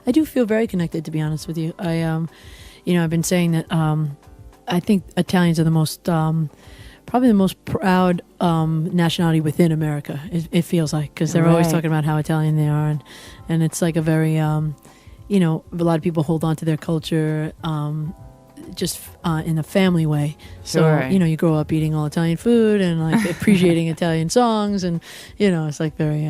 I do feel very connected, to be honest with you. I've been saying that I think Italians are the most, probably the most proud nationality within America. It feels like, because they're always talking about how Italian they are, and it's like a very, a lot of people hold on to their culture. Just in a family way. So, you grow up eating all Italian food and like appreciating Italian songs, and, it's like very,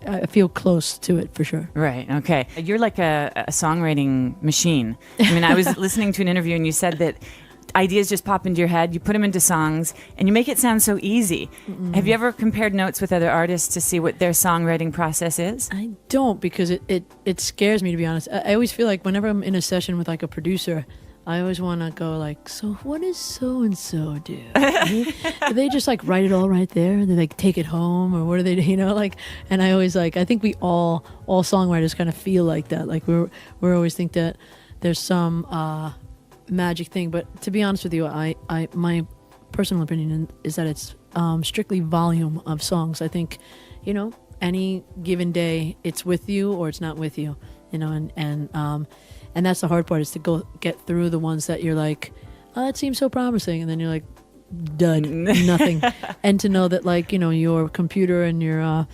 I feel close to it for sure. Right. Okay. You're like a songwriting machine. I mean, I was listening to an interview and you said that ideas just pop into your head, you put them into songs, and you make it sound so easy. Mm-mm. Have you ever compared notes with other artists to see what their songwriting process is? I don't, because it scares me, to be honest. I always feel like whenever I'm in a session with like a producer, I always want to go like, so what does so-and-so do? Do they just like write it all right there? Do they take it home? Or what do they, and I always I think we all songwriters kind of feel like that. Like we're always think that there's some, magic thing, but to be honest with you, I my personal opinion is that it's strictly volume of songs. I think, any given day it's with you or it's not with you, and that's the hard part, is to go get through the ones that you're like, oh, it seems so promising, and then you're like, dud, nothing. And to know that your computer and your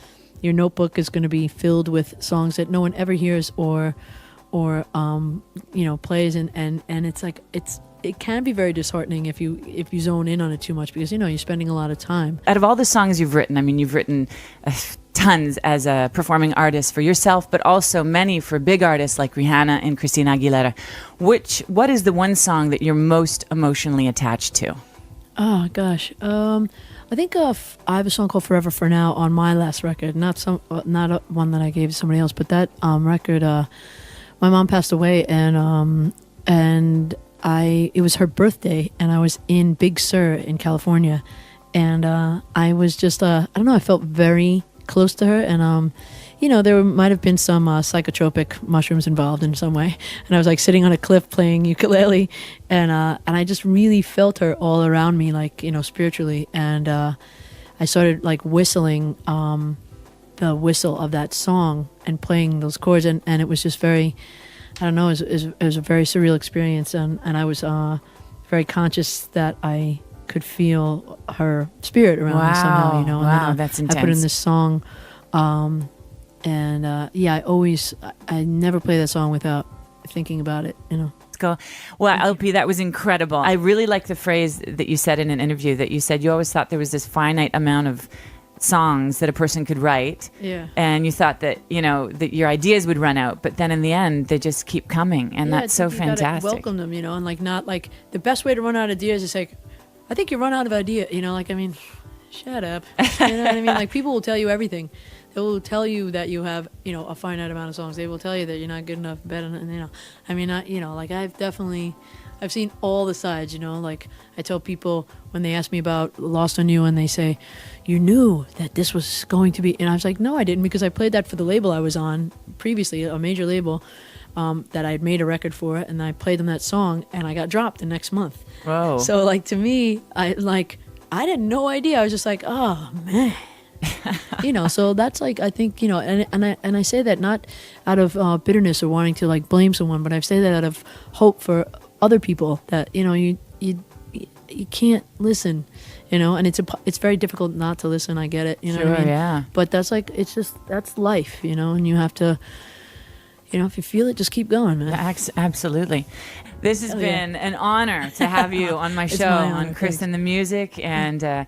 notebook is going to be filled with songs that no one ever hears or plays, and it's like it can be very disheartening if you zone in on it too much, because you're spending a lot of time. Out of all the songs you've written, I mean, you've written tons as a performing artist for yourself, but also many for big artists like Rihanna and Christina Aguilera. What is the one song that you're most emotionally attached to? Oh gosh, I think I have a song called "Forever for Now" on my last record, not one that I gave to somebody else, but that record. My mom passed away, and it was her birthday, and I was in Big Sur in California, and I was just I don't know, I felt very close to her, and there might have been some psychotropic mushrooms involved in some way, and I was like sitting on a cliff playing ukulele, and I just really felt her all around me, like spiritually, and I started like whistling the whistle of that song and playing those chords, and it was just very, I don't know, it was a very surreal experience, and I was very conscious that I could feel her spirit around me somehow, and wow, then, that's intense. I put in this song, and I never play that song without thinking about it, Let's go. Well, LP, that was incredible. I really like the phrase that you said in an interview, that you said you always thought there was this finite amount of songs that a person could write, and you thought that that your ideas would run out, but then in the end they just keep coming, and that's so fantastic. Welcome them, and like, not like the best way to run out of ideas is like, I think you run out of idea, shut up, you know what I mean? Like, people will tell you everything. They will tell you that you have a finite amount of songs. They will tell you that you're not good enough, better than, like, I've seen all the sides, like I tell people when they ask me about Lost on You and they say, you knew that this was going to be, and I was like, no, I didn't, because I played that for the label I was on previously, a major label that I had made a record for, and I played them that song and I got dropped the next month. Whoa. So like, to me, I had no idea. I was just like, oh man. So that's like, I think, and I say that not out of bitterness or wanting to like blame someone, but I say that out of hope for other people, that you can't listen, and it's very difficult not to listen. I get it, sure, what I mean? Yeah. But that's like, that's life, and you have to, if you feel it, just keep going, man. Absolutely. This has been an honor to have you on my show, on Chris and the Music, and